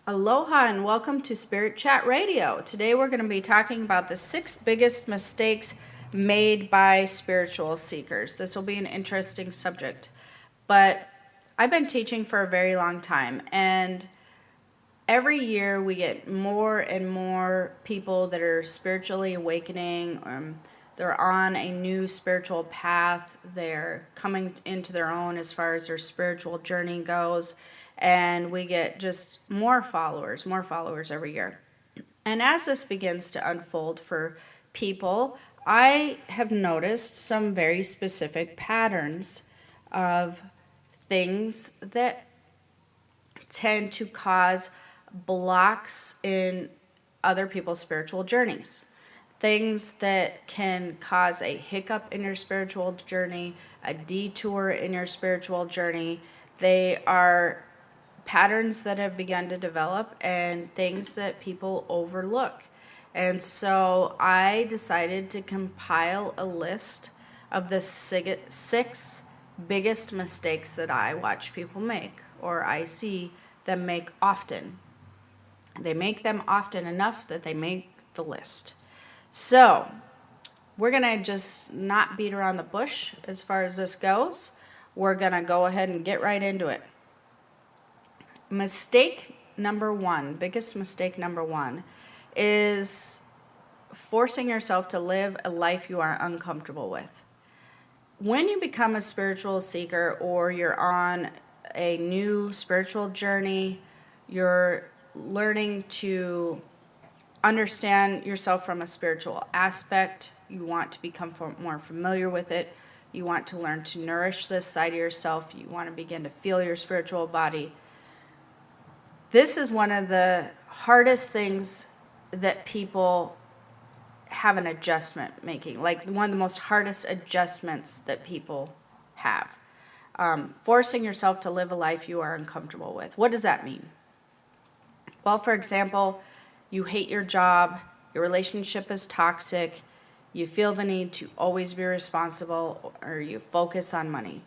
Aloha and welcome to Spirit Chat Radio. Today we're going to be talking about the 6 biggest mistakes made by spiritual seekers. This will be an interesting subject, but I've been teaching for a very long time, and every year we get more and more people that are spiritually awakening. They're on a new spiritual path. They're coming into their own as far as their spiritual journey goes. And we get just more followers every year. And as this begins to unfold for people, I have noticed some very specific patterns of things that tend to cause blocks in other people's spiritual journeys. Things that can cause a hiccup in your spiritual journey, a detour in your spiritual journey. They are patterns that have begun to develop and things that people overlook. And so I decided to compile a list of the 6 biggest mistakes that I watch people make, or I see them make often. They make them often enough that they make the list. So we're going to just not beat around the bush as far as this goes. We're going to go ahead and get right into it. Mistake number 1, biggest mistake number 1, is forcing yourself to live a life you are uncomfortable with. When you become a spiritual seeker or you're on a new spiritual journey, you're learning to understand yourself from a spiritual aspect. You want to become more familiar with it. You want to learn to nourish this side of yourself. You want to begin to feel your spiritual body. This is one of the hardest things that people have an adjustment making, like one of the most hardest adjustments that people have. Forcing yourself to live a life you are uncomfortable with. What does that mean? Well, for example, you hate your job, your relationship is toxic, you feel the need to always be responsible, or you focus on money.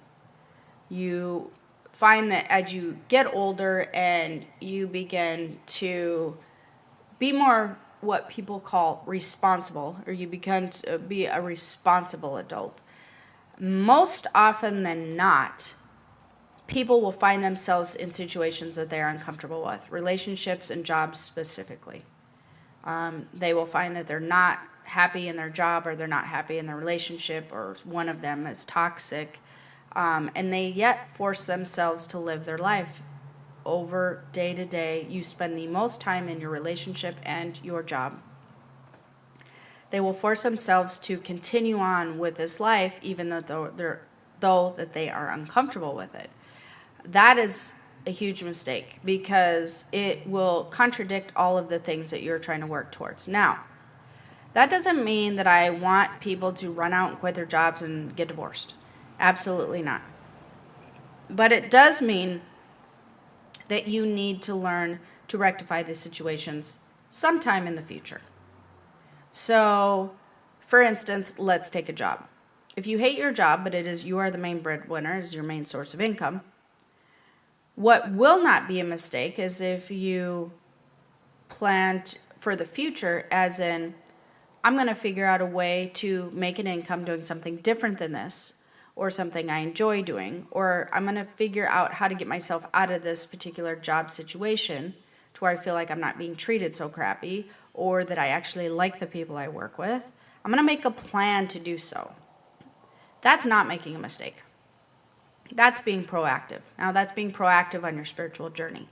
You find that as you get older and you begin to be more what people call responsible, or you begin to be a responsible adult, most often than not, people will find themselves in situations that they're uncomfortable with, relationships and jobs specifically. They will find that they're not happy in their job, or they're not happy in their relationship, or one of them is toxic, and they yet force themselves to live their life over day to day. You spend the most time in your relationship and your job. They will force themselves to continue on with this life even though that they are uncomfortable with it. That is a huge mistake because it will contradict all of the things that you're trying to work towards. Now, that doesn't mean that I want people to run out and quit their jobs and get divorced. Absolutely not. But it does mean that you need to learn to rectify these situations sometime in the future. So, for instance, let's take a job. If you hate your job, but you are the main breadwinner, is your main source of income, what will not be a mistake is if you plan for the future, as in, I'm going to figure out a way to make an income doing something different than this, or something I enjoy doing, or I'm going to figure out how to get myself out of this particular job situation to where I feel like I'm not being treated so crappy, or that I actually like the people I work with. I'm going to make a plan to do so. That's not making a mistake. That's being proactive. Now, that's being proactive on your spiritual journey.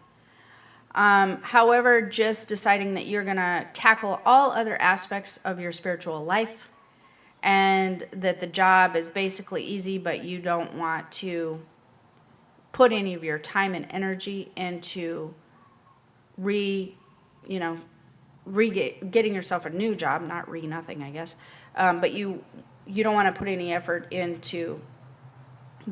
However, just deciding that you're going to tackle all other aspects of your spiritual life, and that the job is basically easy, but you don't want to put any of your time and energy into getting yourself a new job, not nothing, I guess. But you don't want to put any effort into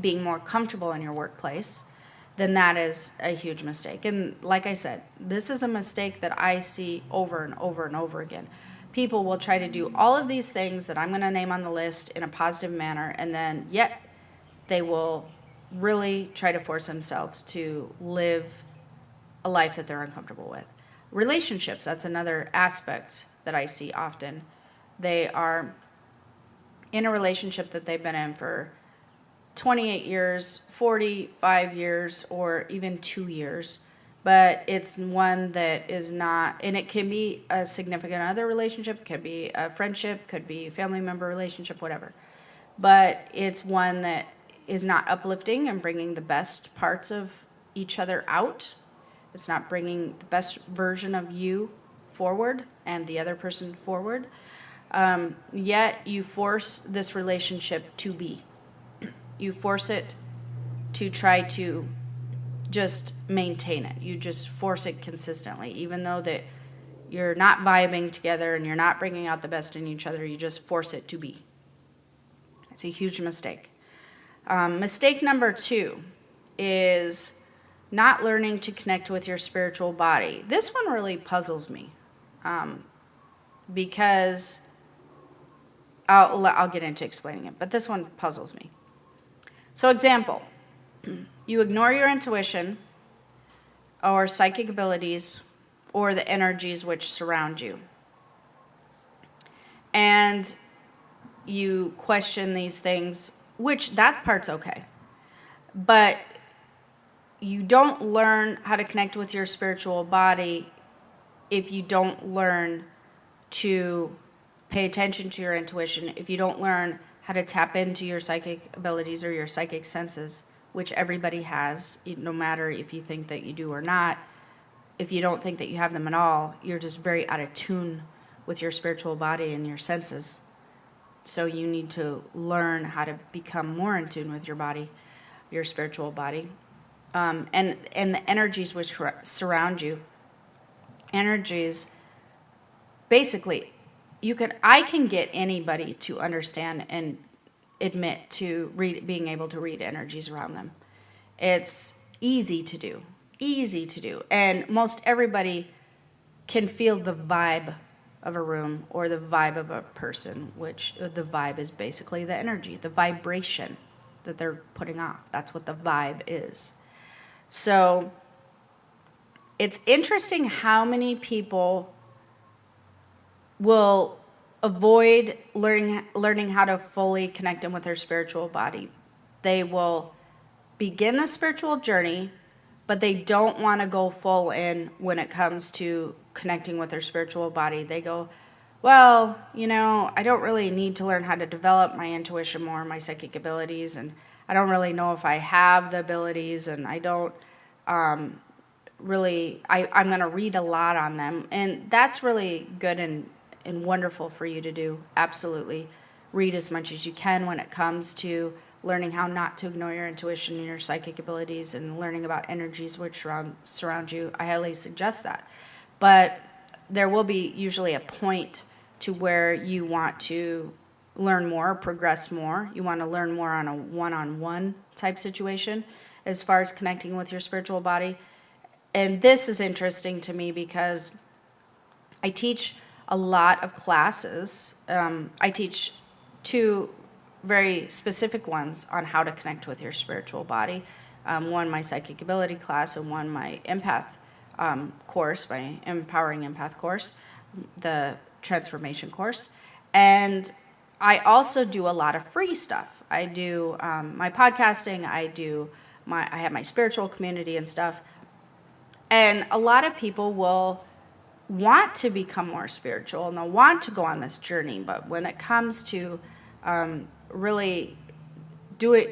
being more comfortable in your workplace, then that is a huge mistake. And like I said, this is a mistake that I see over and over and over again. People will try to do all of these things that I'm going to name on the list in a positive manner, and then yet they will really try to force themselves to live a life that they're uncomfortable with. Relationships, that's another aspect that I see often. They are in a relationship that they've been in for 28 years, 45 years, or even 2 years. But it's one that is not, and it can be a significant other relationship, could be a friendship, could be a family member relationship, whatever. But it's one that is not uplifting and bringing the best parts of each other out. It's not bringing the best version of you forward and the other person forward. Yet you force this relationship to be. You force it to try to just maintain it. You just force it consistently, even though that you're not vibing together and you're not bringing out the best in each other. You just force it to be. It's a huge mistake. Mistake number 2 is not learning to connect with your spiritual body. This one really puzzles me because I'll get into explaining it, but this one puzzles me. So example, you ignore your intuition or psychic abilities or the energies which surround you. And you question these things, which that part's okay. But you don't learn how to connect with your spiritual body if you don't learn to pay attention to your intuition, if you don't learn how to tap into your psychic abilities or your psychic senses, which everybody has, no matter if you think that you do or not. If you don't think that you have them at all, you're just very out of tune with your spiritual body and your senses. So you need to learn how to become more in tune with your body, your spiritual body, and the energies which surround you. Energies, basically, I can get anybody to understand and admit to being able to read energies around them. It's easy to do. And most everybody can feel the vibe of a room or the vibe of a person, which the vibe is basically the energy, the vibration that they're putting off. That's what the vibe is. So it's interesting how many people will avoid learning how to fully connect in with their spiritual body. They will begin the spiritual journey, but they don't want to go full in when it comes to connecting with their spiritual body. They go, well, I don't really need to learn how to develop my intuition more, my psychic abilities, and I don't really know if I have the abilities, and I don't I'm going to read a lot on them. And that's really good and wonderful for you to do. Absolutely. Read as much as you can when it comes to learning how not to ignore your intuition and your psychic abilities and learning about energies which surround you. I highly suggest that. But there will be usually a point to where you want to learn more, progress more. You want to learn more on a one-on-one type situation as far as connecting with your spiritual body. And this is interesting to me because I teach a lot of classes. I teach 2 very specific ones on how to connect with your spiritual body. One, my psychic ability class, and one, my empath course, my empowering empath course, the transformation course. And I also do a lot of free stuff. I do my podcasting. I have my spiritual community and stuff. And a lot of people will want to become more spiritual and they'll want to go on this journey. But when it comes to really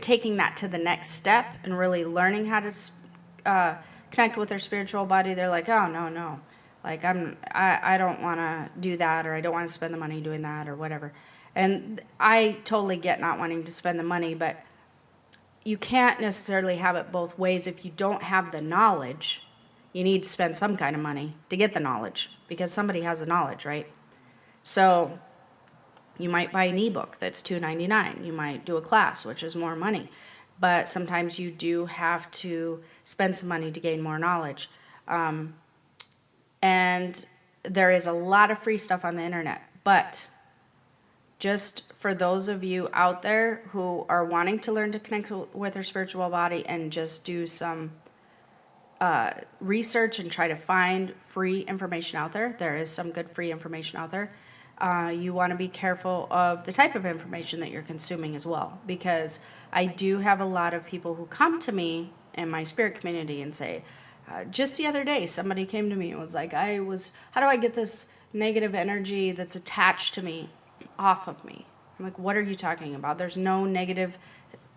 taking that to the next step and really learning how to connect with their spiritual body, they're like, oh, no. Like, I don't want to do that, or I don't want to spend the money doing that, or whatever. And I totally get not wanting to spend the money, but you can't necessarily have it both ways. If you don't have the knowledge, you need to spend some kind of money to get the knowledge, because somebody has the knowledge, right? So you might buy an ebook that's $2.99. You might do a class, which is more money. But sometimes you do have to spend some money to gain more knowledge. And there is a lot of free stuff on the internet. But just for those of you out there who are wanting to learn to connect with their spiritual body and just do some research and try to find free information out there. There is some good free information out there. You want to be careful of the type of information that you're consuming as well, because I do have a lot of people who come to me in my spirit community and say, just the other day, somebody came to me and was like, how do I get this negative energy that's attached to me off of me? I'm like, what are you talking about? There's no negative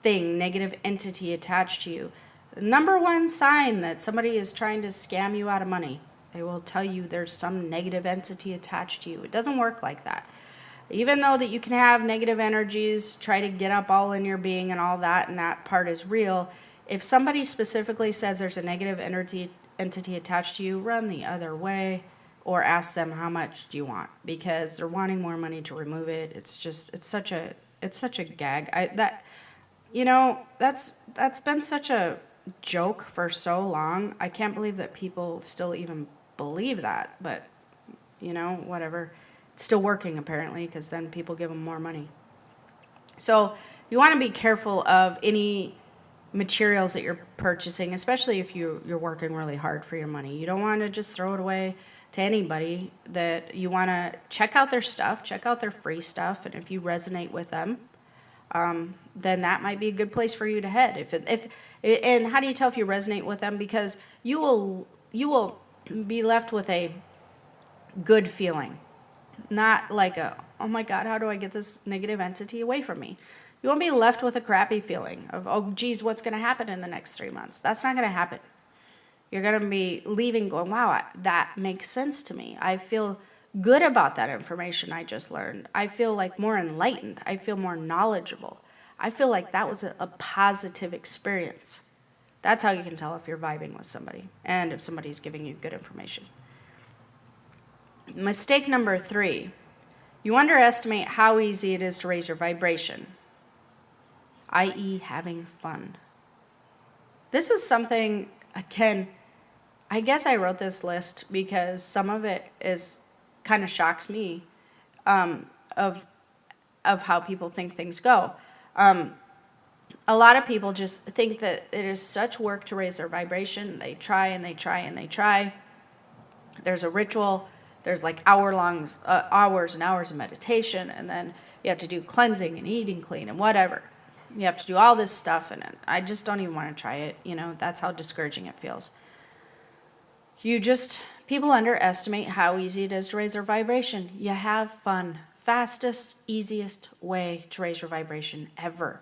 thing, negative entity attached to you. The number one sign that somebody is trying to scam you out of money, they will tell you there's some negative entity attached to you. It doesn't work like that. Even though that you can have negative energies, try to get up all in your being and all that, and that part is real. If somebody specifically says there's a negative entity attached to you, run the other way or ask them how much do you want, because they're wanting more money to remove it. It's such a gag. That's been such a joke for so long. I can't believe that people still even believe that, but whatever. It's still working apparently, because then people give them more money. So you want to be careful of any materials that you're purchasing, especially if you're working really hard for your money. You don't want to just throw it away to anybody. That you want to check out their stuff, check out their free stuff, and if you resonate with them, then that might be a good place for you to head. And how do you tell if you resonate with them? Because you will be left with a good feeling, not like oh my God, how do I get this negative entity away from me? You won't be left with a crappy feeling of, oh geez, what's going to happen in the next 3 months? That's not going to happen. You're going to be leaving going, wow, that makes sense to me. I feel good about that information I just learned. I feel like more enlightened. I feel more knowledgeable. I feel like that was a positive experience. That's how you can tell if you're vibing with somebody and if somebody's giving you good information. Mistake number 3, you underestimate how easy it is to raise your vibration, i.e. having fun. This is something, again, I guess I wrote this list because some of it kind of shocks me of how people think things go. A lot of people just think that it is such work to raise their vibration. They try and they try and they try. There's a ritual. There's like hours and hours of meditation, and then you have to do cleansing and eating clean and whatever. You have to do all this stuff, and I just don't even want to try it. That's how discouraging it feels. People underestimate how easy it is to raise their vibration. You have fun. Fastest, easiest way to raise your vibration ever.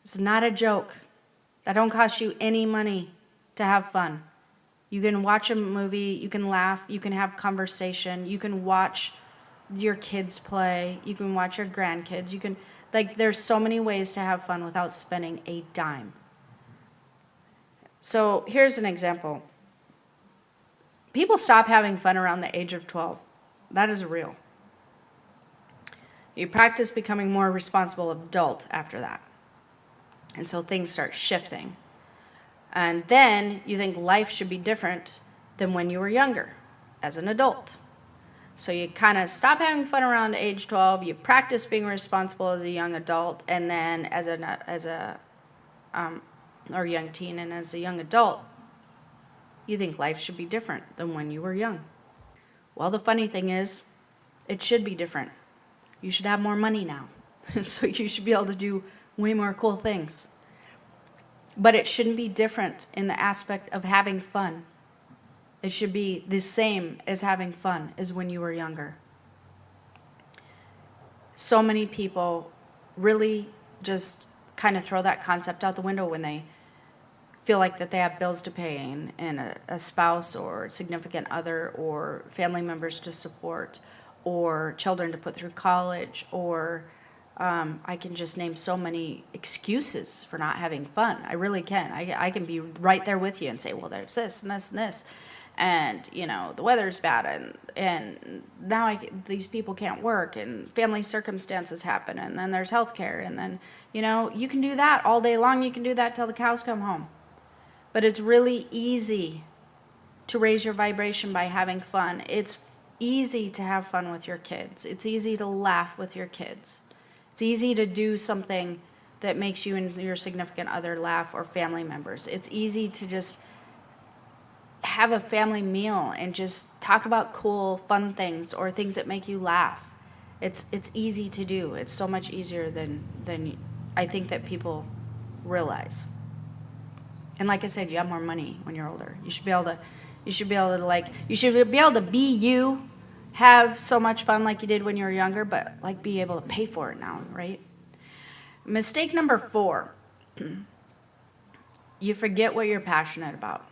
It's not a joke. That don't cost you any money to have fun. You can watch a movie, you can laugh, you can have conversation, you can watch your kids play, you can watch your grandkids, there's so many ways to have fun without spending a dime. So here's an example. People stop having fun around the age of 12. That is real. You practice becoming more responsible adult after that. And so things start shifting. And then you think life should be different than when you were younger as an adult. So you kind of stop having fun around age 12. You practice being responsible as a young adult, and then or young teen, and as a young adult, you think life should be different than when you were young. Well, the funny thing is, it should be different. You should have more money now, so you should be able to do way more cool things. But it shouldn't be different in the aspect of having fun. It should be the same as having fun as when you were younger. So many people really just kind of throw that concept out the window when they feel like that they have bills to pay and a spouse or a significant other or family members to support or children to put through college, or I can just name so many excuses for not having fun. I really can. I can be right there with you and say, well, there's this and this and this. And, the weather's bad, and now these people can't work, and family circumstances happen, and then there's healthcare, and then, you can do that all day long. You can do that till the cows come home. But it's really easy to raise your vibration by having fun. It's easy to have fun with your kids. It's easy to laugh with your kids. It's easy to do something that makes you and your significant other laugh, or family members. It's easy to just have a family meal and just talk about cool, fun things or things that make you laugh. It's easy to do. It's so much easier than I think that people realize. And like I said, you have more money when you're older. You should be able to be you, have so much fun like you did when you were younger, but like be able to pay for it now, right? Mistake number 4. You forget what you're passionate about.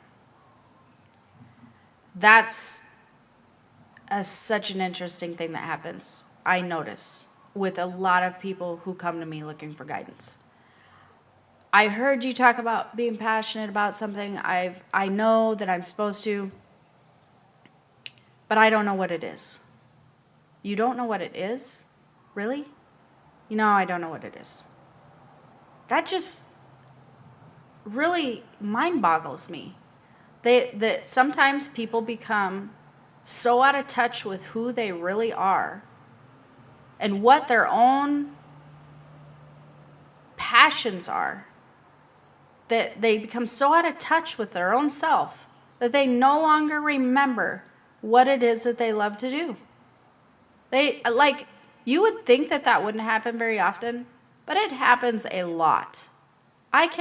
That's such an interesting thing that happens, I notice, with a lot of people who come to me looking for guidance. I heard you talk about being passionate about something. I know that I'm supposed to, but I don't know what it is. You don't know what it is? Really? I don't know what it is. That just really mind boggles me. That sometimes people become so out of touch with who they really are and what their own passions are, that they become so out of touch with their own self that they no longer remember what it is that they love to do. You would think that wouldn't happen very often, but it happens a lot. If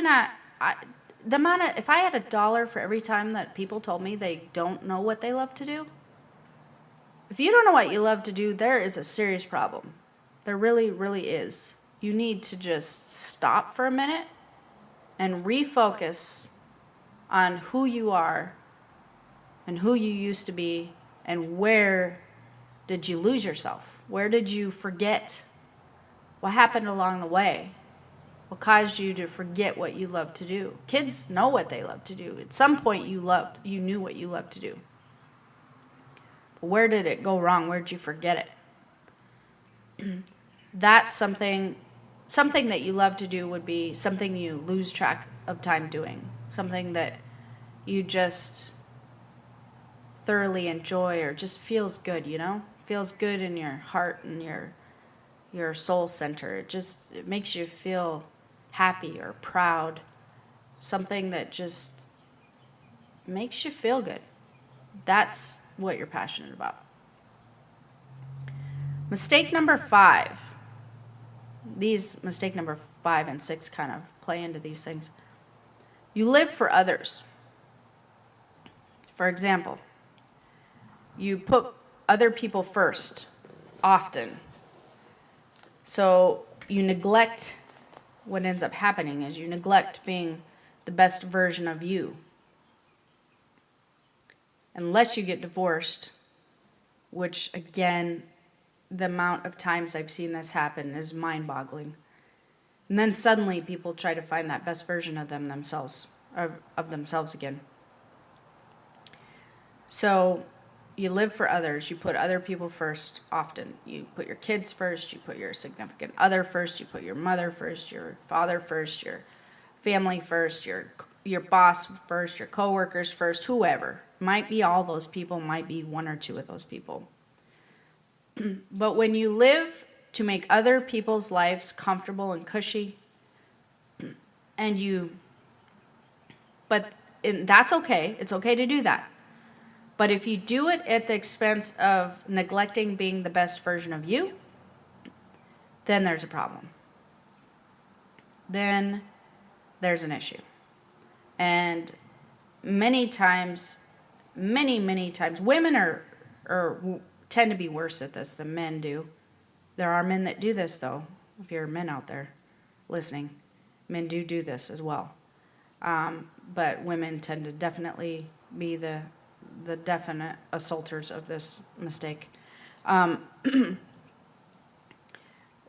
I had $1 for every time that people told me they don't know what they love to do, if you don't know what you love to do, there is a serious problem. There really, really is. You need to just stop for a minute and refocus on who you are and who you used to be and where did you lose yourself? Where did you forget? What happened along the way? What caused you to forget what you love to do? Kids know what they love to do. At some point you knew what you loved to do. But where did it go wrong? Where did you forget it? That's something that you love to do would be something you lose track of time doing. Something that you just thoroughly enjoy or just feels good, Feels good in your heart and your soul center. It makes you feel happy or proud. Something that just makes you feel good. That's what you're passionate about. Mistake number 5. Mistake number 5 and 6 kind of play into these things. You live for others. For example, you put other people first often. So you neglect, what ends up happening is you neglect being the best version of you. Unless you get divorced, which again, the amount of times I've seen this happen is mind-boggling. And then suddenly people try to find that best version of themselves again. So you live for others. You put other people first often. You put your kids first. You put your significant other first. You put your mother first, your father first, your family first, your boss first, your coworkers first, whoever. Might be all those people, might be 1 or 2 of those people. But when you live to make other people's lives comfortable and cushy, that's okay. It's okay to do that. But if you do it at the expense of neglecting being the best version of you, then there's a problem. Then there's an issue. And many times, women tend to be worse at this than men do. There are men that do this, though. If you're men out there listening, men do this as well. But women tend to definitely be the definite assaulters of this mistake.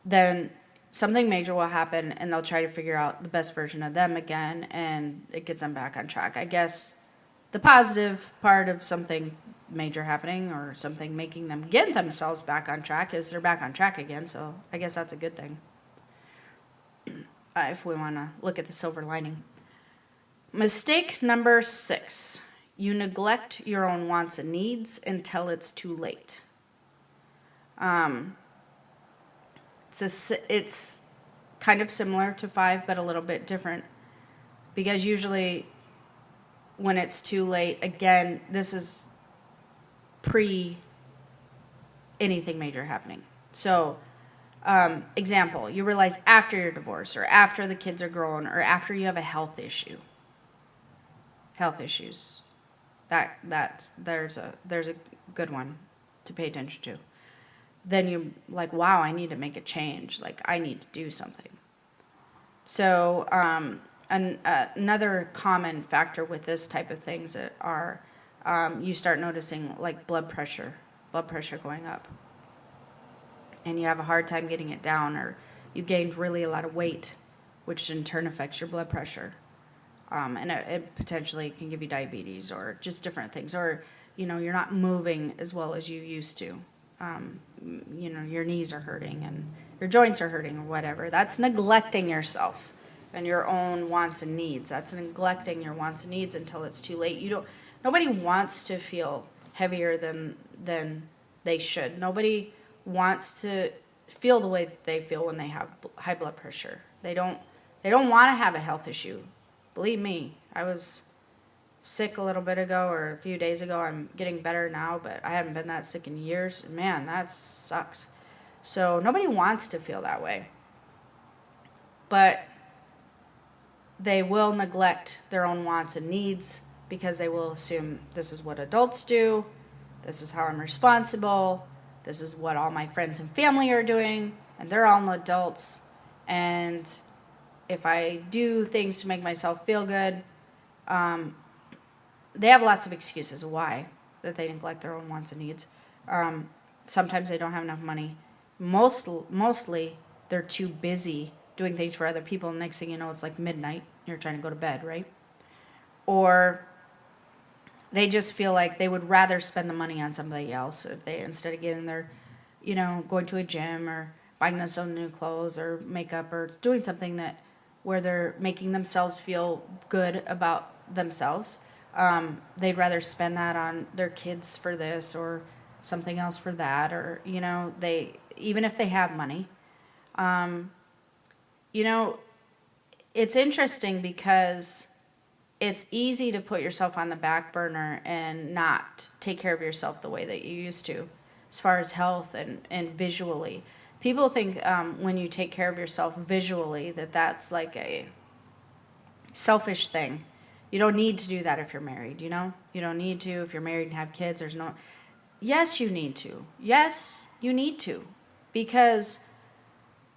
Then something major will happen, and they'll try to figure out the best version of them again, and it gets them back on track. I guess the positive part of something major happening or something making them get themselves back on track is they're back on track again, so I guess that's a good thing. If we want to look at the silver lining. Mistake number 6. You neglect your own wants and needs until it's too late. It's kind of similar to 5, but a little bit different. Because usually when it's too late. Again, this is pre anything major happening. So, example, you realize after your divorce or after the kids are grown or after you have a health issue. Health issues. There's a good one to pay attention to. Then you're like, wow, I need to make a change. Like, I need to do something. So, another common factor with this type of things that are, you start noticing like blood pressure going up. And you have a hard time getting it down, or you gained really a lot of weight, which in turn affects your blood pressure. And it potentially can give you diabetes or just different things. Or, you're not moving as well as you used to. Your knees are hurting and your joints are hurting or whatever. That's neglecting yourself and your own wants and needs. That's neglecting your wants and needs until it's too late. Nobody wants to feel heavier than they should. Nobody wants to feel the way that they feel when they have high blood pressure. They don't want to have a health issue. Believe me, I was sick a little bit ago or a few days ago. I'm getting better now, but I haven't been that sick in years. Man, that sucks. So nobody wants to feel that way. But they will neglect their own wants and needs because they will assume this is what adults do. This is how I'm responsible. This is what all my friends and family are doing. And they're all adults. And if I do things to make myself feel good, they have lots of excuses of why that they neglect their own wants and needs. Sometimes they don't have enough money. Mostly, they're too busy doing things for other people. Next thing you know, it's like midnight. You're trying to go to bed, right? Or they just feel like they would rather spend the money on somebody else if they, instead of getting their, going to a gym or buying themselves new clothes or makeup or doing something where they're making themselves feel good about themselves. They'd rather spend that on their kids for this or something else for that, or, even if they have money. It's interesting because it's easy to put yourself on the back burner and not take care of yourself the way that you used to, as far as health and visually. People think when you take care of yourself visually that's like a selfish thing. You don't need to do that if you're married, You don't need to. If you're married and have kids, Yes, you need to. Yes, you need to. Because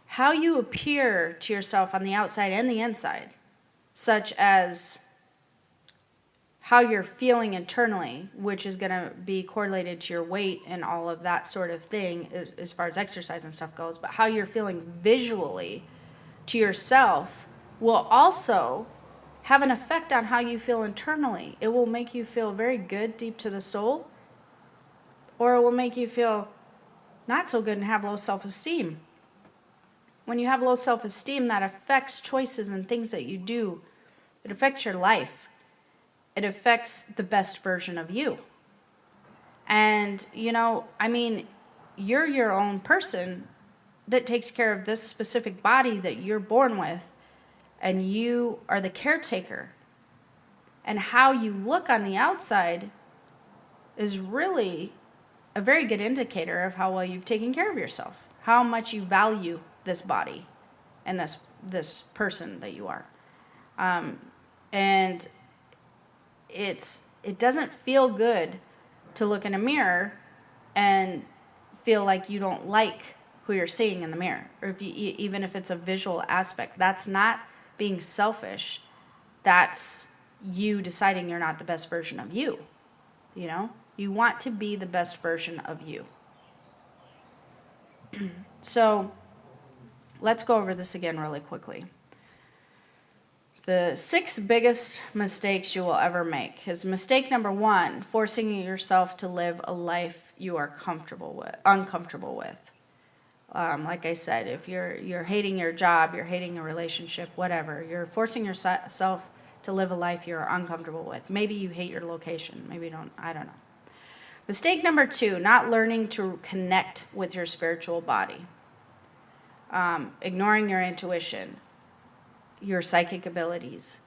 how you appear to yourself on the outside and the inside, such as how you're feeling internally, which is going to be correlated to your weight and all of that sort of thing as far as exercise and stuff goes, but how you're feeling visually to yourself will also have an effect on how you feel internally. It will make you feel very good deep to the soul, or it will make you feel not so good and have low self-esteem. When you have low self-esteem, that affects choices and things that you do. It affects your life. It affects the best version of you. And, you're your own person that takes care of this specific body that you're born with. And you are the caretaker. And how you look on the outside is really a very good indicator of how well you've taken care of yourself, how much you value this body and this person that you are. And it doesn't feel good to look in a mirror and feel like you don't like who you're seeing in the mirror, or even if it's a visual aspect. That's not being selfish. That's you deciding you're not the best version of you. You want to be the best version of you. So let's go over this again really quickly. The 6 biggest mistakes you will ever make is mistake number 1, forcing yourself to live a life you are uncomfortable with. Like I said, if you're hating your job, you're hating a relationship, whatever, you're forcing yourself to live a life you're uncomfortable with. Maybe you hate your location. Maybe you don't. I don't know. Mistake number 2, not learning to connect with your spiritual body. Ignoring your intuition, your psychic abilities,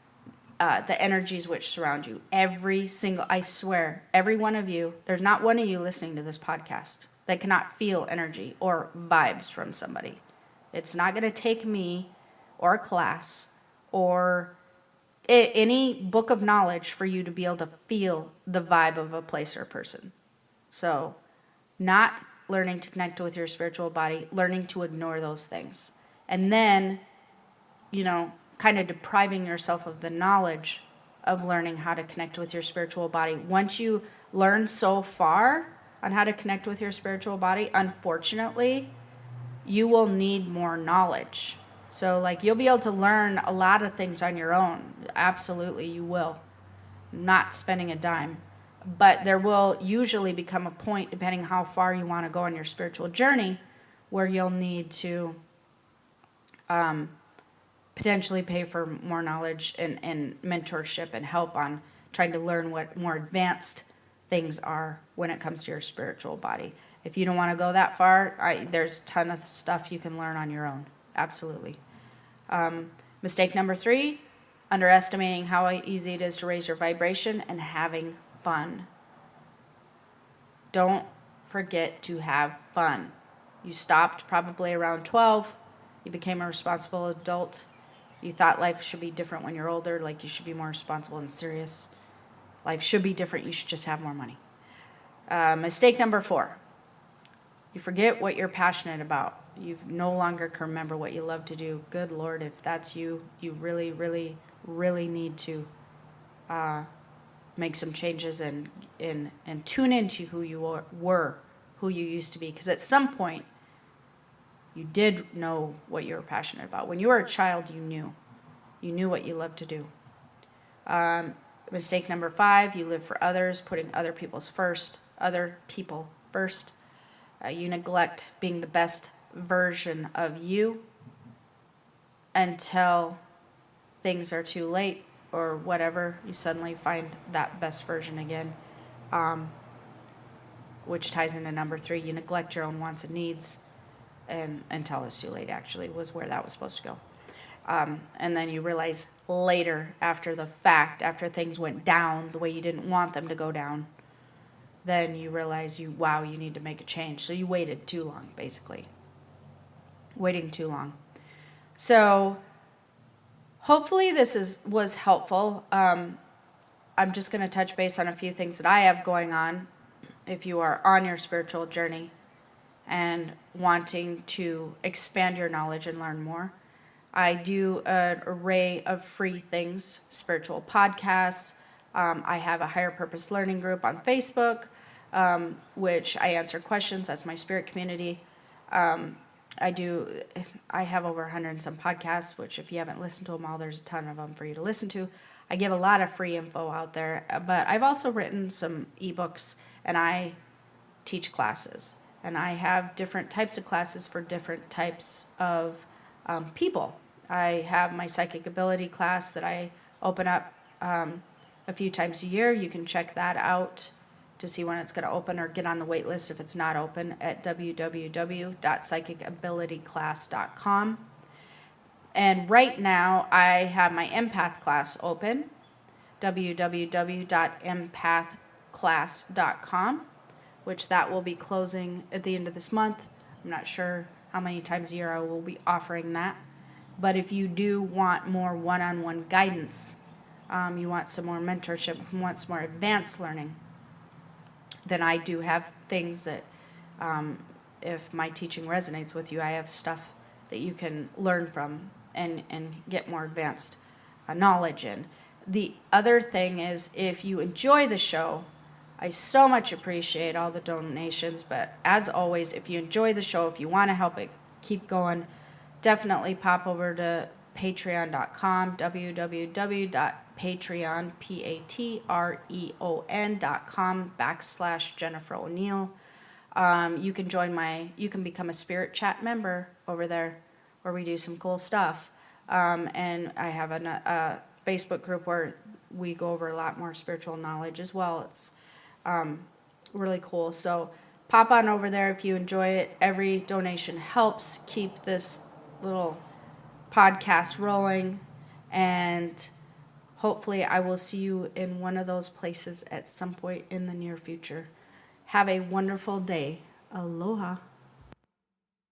the energies which surround you. I swear, every one of you, there's not one of you listening to this podcast that cannot feel energy or vibes from somebody. It's not going to take me or a class or any book of knowledge for you to be able to feel the vibe of a place or a person. So, not learning to connect with your spiritual body, learning to ignore those things. And then, kind of depriving yourself of the knowledge of learning how to connect with your spiritual body. Once you learn so far on how to connect with your spiritual body, unfortunately, you will need more knowledge. So you'll be able to learn a lot of things on your own. Absolutely, you will. Not spending a dime. But there will usually become a point, depending how far you want to go on your spiritual journey, where you'll need to potentially pay for more knowledge and mentorship and help on trying to learn what more advanced things are when it comes to your spiritual body. If you don't want to go that far, there's a ton of stuff you can learn on your own. Absolutely. Mistake number 3, underestimating how easy it is to raise your vibration and having fun. Don't forget to have fun. You stopped probably around 12. You became a responsible adult. You thought life should be different when you're older, you should be more responsible and serious. Life should be different. You should just have more money. Mistake number 4. You forget what you're passionate about. You no longer can remember what you love to do. Good Lord, if that's you, you really, really, really need to make some changes and tune into who you were, who you used to be. Because at some point, you did know what you were passionate about. When you were a child, you knew. You knew what you loved to do. Mistake number 5, you live for others, putting other people first. You neglect being the best version of you until things are too late or whatever. You suddenly find that best version again, which ties into number 3. You neglect your own wants and needs until it's too late, actually, was where that was supposed to go. And then you realize later, after the fact, after things went down the way you didn't want them to go down, then you realize you need to make a change. So you waited too long, basically. Waiting too long. So hopefully this was helpful. I'm just going to touch base on a few things that I have going on if you are on your spiritual journey and wanting to expand your knowledge and learn more. I do an array of free things, spiritual podcasts. I have a higher purpose learning group on Facebook, which I answer questions. That's my spirit community. I have over 100 and some podcasts, which if you haven't listened to them all, there's a ton of them for you to listen to. I give a lot of free info out there, but I've also written some ebooks and I teach classes. And I have different types of classes for different types of people. I have my psychic ability class that I open up a few times a year. You can check that out to see when it's going to open or get on the wait list if it's not open at www.psychicabilityclass.com. And right now I have my empath class open, www.empathclass.com, which that will be closing at the end of this month. I'm not sure how many times a year I will be offering that. But if you do want more one-on-one guidance, you want some more mentorship, you want some more advanced learning, then I do have things that, if my teaching resonates with you, I have stuff that you can learn from and get more advanced knowledge in. The other thing is, if you enjoy the show, I so much appreciate all the donations, but as always, if you enjoy the show, if you want to help it keep going, definitely pop over to patreon.com, patreon.com/Jennifer O'Neill. You can become a Spirit Chat member over there where we do some cool stuff. And I have a Facebook group where we go over a lot more spiritual knowledge as well. It's really cool. So pop on over there if you enjoy it. Every donation helps keep this little podcast rolling, and hopefully I will see you in one of those places at some point in the near future. Have a wonderful day. Aloha.